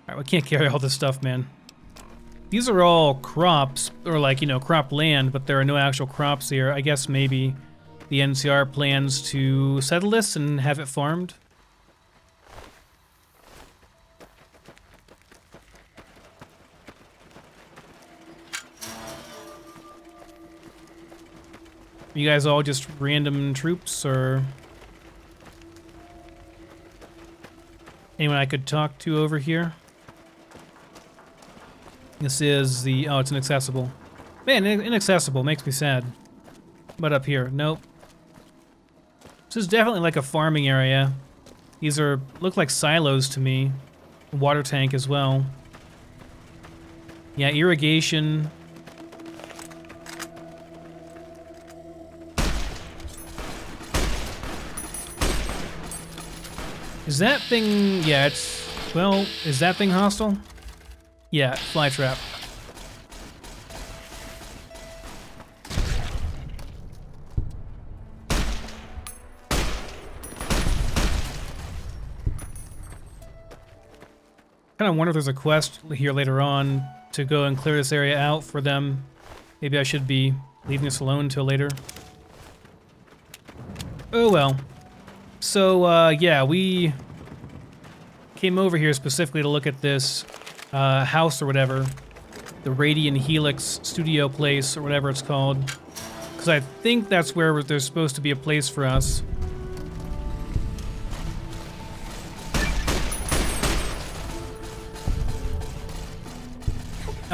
Alright, we can't carry all this stuff, man. These are all crops, or like, you know, crop land, but there are no actual crops here. I guess maybe the NCR plans to settle this and have it farmed. You guys all just random troops, or anyone I could talk to over here? This is the, oh, it's inaccessible. Man, inaccessible makes me sad. But up here, nope. This is definitely like a farming area. These look like silos to me. Water tank as well. Yeah, irrigation. Is that thing, yeah, it's, well, is that thing hostile? Yeah, fly trap. Kind of wonder if there's a quest here later on to go and clear this area out for them. Maybe I should be leaving this alone until later. Oh well. So, yeah, we came over here specifically to look at this house or whatever. The Radian-Helix studio place or whatever it's called. Because I think that's where there's supposed to be a place for us.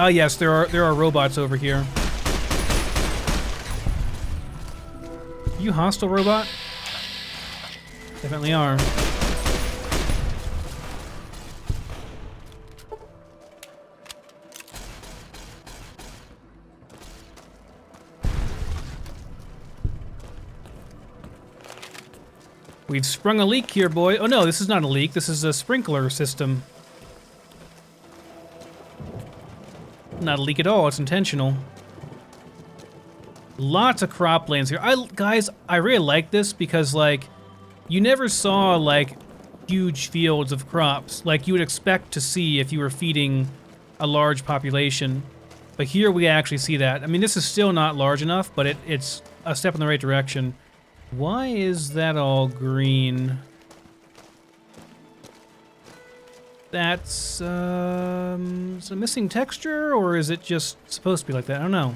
Oh yes, there are robots over here. You hostile robot? Definitely are. We've sprung a leak here, boy. Oh no, this is not a leak. This is a sprinkler system. Not a leak at all. It's intentional. Lots of croplands here. Guys, I really like this because, like, you never saw, like, huge fields of crops like you would expect to see if you were feeding a large population. But here we actually see that. I mean, this is still not large enough, but it's a step in the right direction. Why is that all green? That's, is it missing texture, or is it just supposed to be like that? I don't know.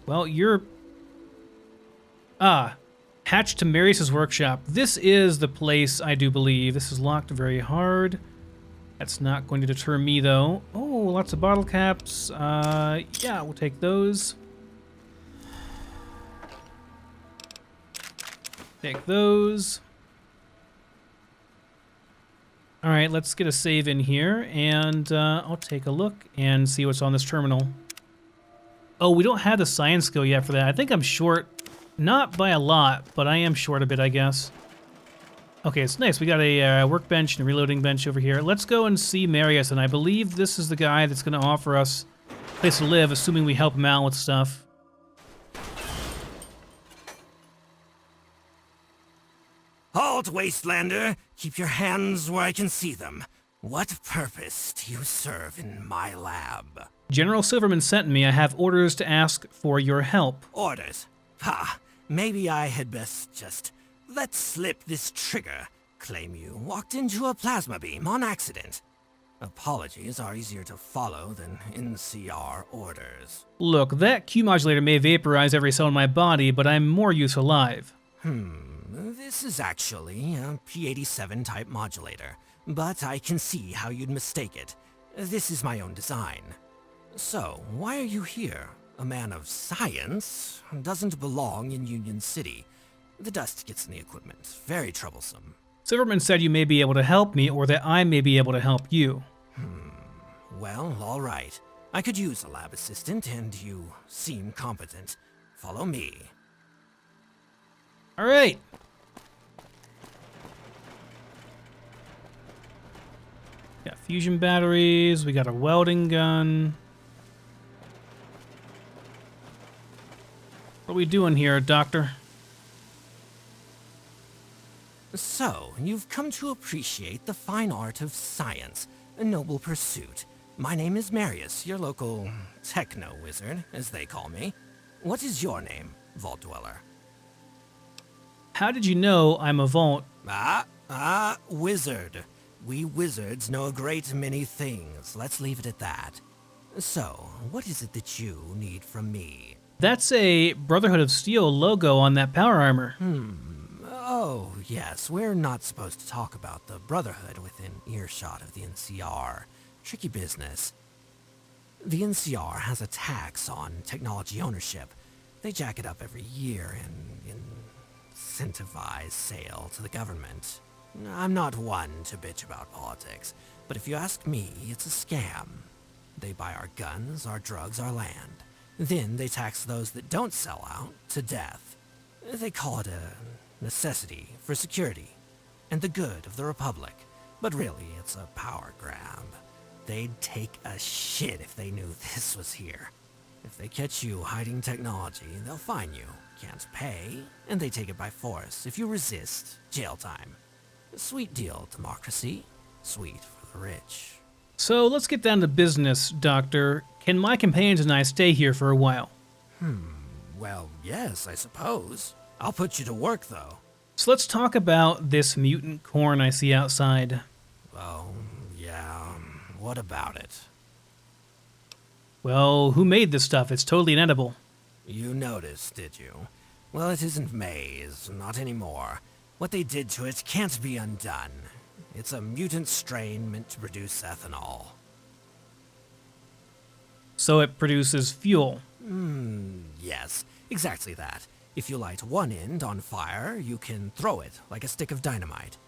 Well, you're... Hatched to Marius's workshop. This is the place, I do believe. This is locked very hard. That's not going to deter me, though. Oh, lots of bottle caps. Yeah, we'll take those. Take those. All right, let's get a save in here, and I'll take a look and see what's on this terminal. Oh, we don't have the science skill yet for that. I think I'm short, not by a lot, but I am short a bit, I guess. Okay, it's nice. We got a workbench and a reloading bench over here. Let's go and see Marius, and I believe this is the guy that's going to offer us a place to live, assuming we help him out with stuff.
Halt, Wastelander! Keep your hands where I can see them. What purpose do you serve in my lab?
General Silverman sent me. I have orders to ask for your help.
Orders? Ha! Maybe I had best just let slip this trigger. Claim you walked into a plasma beam on accident. Apologies are easier to follow than NCR orders.
Look, that Q modulator may vaporize every cell in my body, but I'm more use alive.
This is actually a P87 type modulator, but I can see how you'd mistake it. This is my own design. So, why are you here? A man of science doesn't belong in Union City. The dust gets in the equipment. Very troublesome.
Silverman said you may be able to help me, or that I may be able to help you.
Well, all right. I could use a lab assistant, and you seem competent. Follow me.
All right. Got fusion batteries. We got a welding gun. What are we doing here, Doctor?
So, you've come to appreciate the fine art of science, a noble pursuit. My name is Marius, your local techno-wizard, as they call me. What is your name, Vault Dweller?
How did you know I'm a Vault?
Wizard. We wizards know a great many things. Let's leave it at that. So, what is it that you need from me?
That's a Brotherhood of Steel logo on that power armor.
Oh, yes, we're not supposed to talk about the Brotherhood within earshot of the NCR. Tricky business. The NCR has a tax on technology ownership. They jack it up every year and incentivize sale to the government. I'm not one to bitch about politics, but if you ask me, it's a scam. They buy our guns, our drugs, our land. Then they tax those that don't sell out to death. They call it a necessity for security and the good of the Republic. But really, it's a power grab. They'd take a shit if they knew this was here. If they catch you hiding technology, they'll fine you. Can't pay, and they take it by force. If you resist, jail time. Sweet deal, democracy. Sweet for the rich.
So let's get down to business, Doctor. Can my companions and I stay here for a while?
Well, yes, I suppose. I'll put you to work, though.
So let's talk about this mutant corn I see outside.
Oh, yeah. What about it?
Well, who made this stuff? It's totally inedible.
You noticed, did you? Well, it isn't maize, not anymore. What they did to it can't be undone. It's a mutant strain meant to produce ethanol.
So it produces fuel.
Yes, exactly that. If you light one end on fire, you can throw it like a stick of dynamite.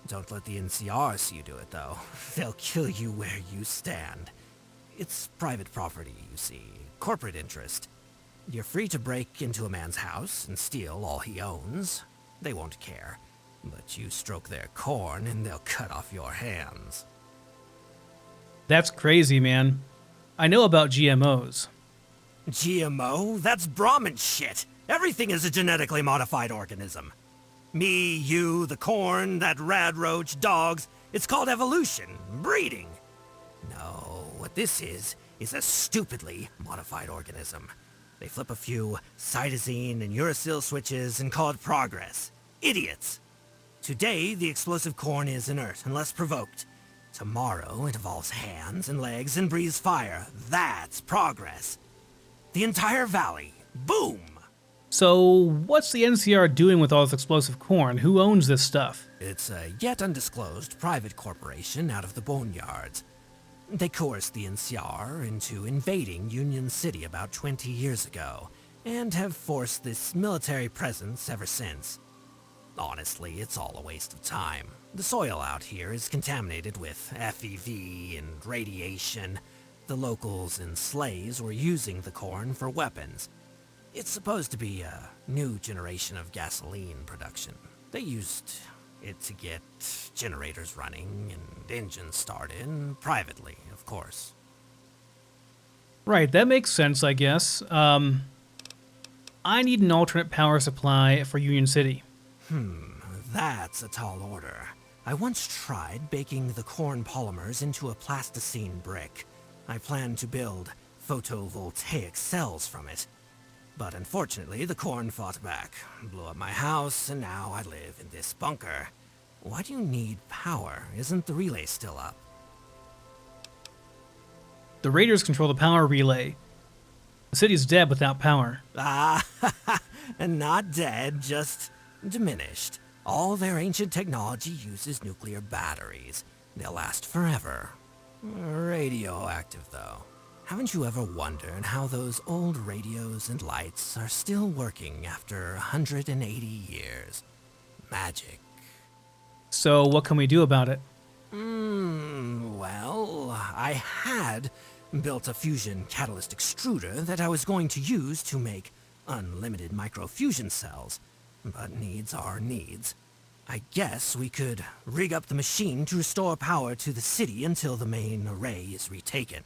Don't let the NCR see you do it, though. They'll kill you where you stand. It's private property, you see. Corporate interest. You're free to break into a man's house and steal all he owns. They won't care. But you stroke their corn and they'll cut off your hands.
That's crazy, man. I know about GMOs.
GMO? That's Brahmin shit! Everything is a genetically modified organism. Me, you, the corn, that rad roach, dogs. It's called evolution, breeding. No, what this is a stupidly modified organism. They flip a few cytosine and uracil switches and call it progress. Idiots! Today, the explosive corn is inert unless provoked. Tomorrow, it evolves hands and legs and breathes fire. That's progress. The entire valley. Boom!
So what's the NCR doing with all this explosive corn? Who owns this stuff?
It's a yet undisclosed private corporation out of the boneyards. They coerced the NCR into invading Union City about 20 years ago, and have forced this military presence ever since. Honestly, it's all a waste of time. The soil out here is contaminated with FEV and radiation. The locals and slaves were using the corn for weapons. It's supposed to be a new generation of gasoline production. They used it to get generators running and engines started, privately, of course.
Right, that makes sense, I guess. I need an alternate power supply for Union City.
That's a tall order. I once tried baking the corn polymers into a plasticine brick. I plan to build photovoltaic cells from it. But unfortunately, the corn fought back, blew up my house, and now I live in this bunker. Why do you need power? Isn't the relay still up?
The Raiders control the power relay. The city's dead without power.
And not dead, just diminished. All their ancient technology uses nuclear batteries. They'll last forever. Radioactive, though. Haven't you ever wondered how those old radios and lights are still working after 180 years? Magic.
So what can we do about it?
Well, I had built a fusion catalyst extruder that I was going to use to make unlimited microfusion cells. But needs are needs. I guess we could rig up the machine to restore power to the city until the main array is retaken.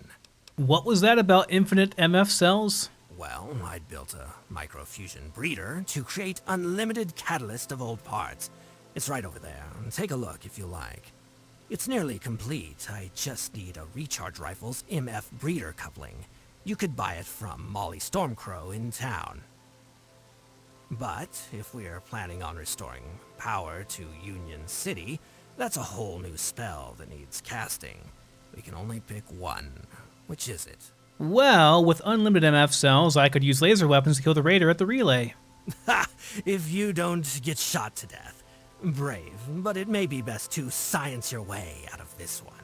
What was that about infinite MF cells?
Well, I'd built a microfusion breeder to create unlimited catalyst of old parts. It's right over there. Take a look if you like. It's nearly complete. I just need a recharge rifle's MF breeder coupling. You could buy it from Molly Stormcrow in town. But if we're planning on restoring power to Union City, that's a whole new spell that needs casting. We can only pick one. Which is it?
Well, with unlimited MF cells, I could use laser weapons to kill the Raider at the relay.
Ha! If you don't get shot to death. Brave, but it may be best to science your way out of this one.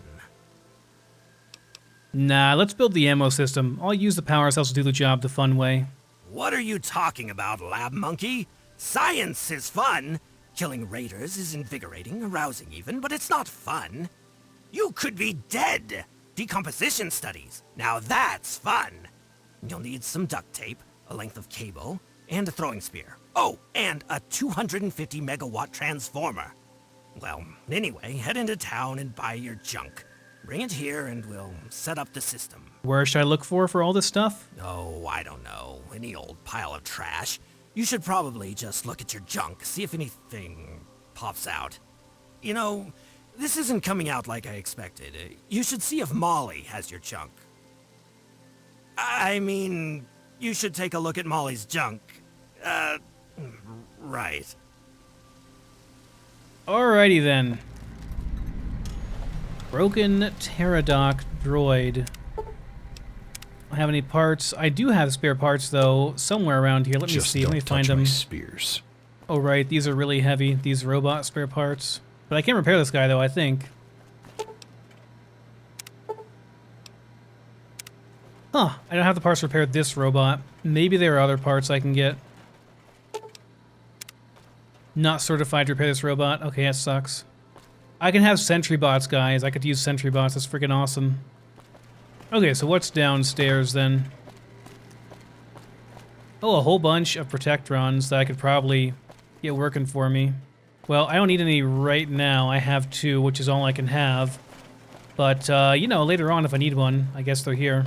Nah, let's build the ammo system. I'll use the power cells to do the job the fun way.
What are you talking about, lab monkey? Science is fun. Killing raiders is invigorating, arousing even, but it's not fun. You could be dead. Decomposition studies. Now that's fun. You'll need some duct tape, a length of cable, and a throwing spear. Oh, and a 250 megawatt transformer. Well, anyway, head into town and buy your junk. Bring it here and we'll set up the system.
Where should I look for all this stuff?
Oh, I don't know. Any old pile of trash. You should probably just look at your junk, see if anything pops out. You know, this isn't coming out like I expected. You should see if Molly has your junk. I mean, you should take a look at Molly's junk. Right.
Alrighty then. Broken pterodoc droid. Don't have any parts. I do have spare parts though, somewhere around here. Let me see. Let me find them.
Spears.
Oh right, these are really heavy. These robot spare parts. But I can repair this guy though, I think. Huh, I don't have the parts to repair this robot. Maybe there are other parts I can get. Not certified to repair this robot. Okay, that sucks. I can have sentry bots, guys. I could use sentry bots. That's freaking awesome. Okay, so what's downstairs then? Oh, a whole bunch of protectrons that I could probably get working for me. Well, I don't need any right now. I have 2, which is all I can have. But, you know, later on if I need one, I guess they're here.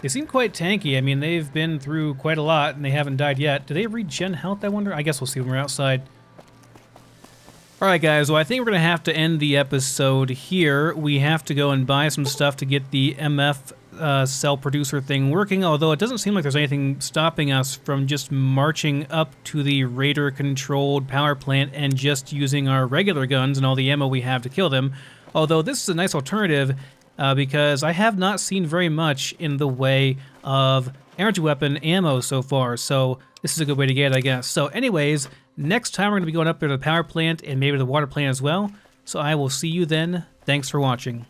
They seem quite tanky. I mean, they've been through quite a lot, and they haven't died yet. Do they regen health, I wonder? I guess we'll see when we're outside. Alright, guys. Well, I think we're going to have to end the episode here. We have to go and buy some stuff to get the MF cell producer thing working, although it doesn't seem like there's anything stopping us from just marching up to the Raider-controlled power plant and just using our regular guns and all the ammo we have to kill them. Although this is a nice alternative, because I have not seen very much in the way of energy weapon ammo so far, so this is a good way to get it, I guess. So anyways, next time we're going to be going up there to the power plant and maybe the water plant as well, so I will see you then. Thanks for watching.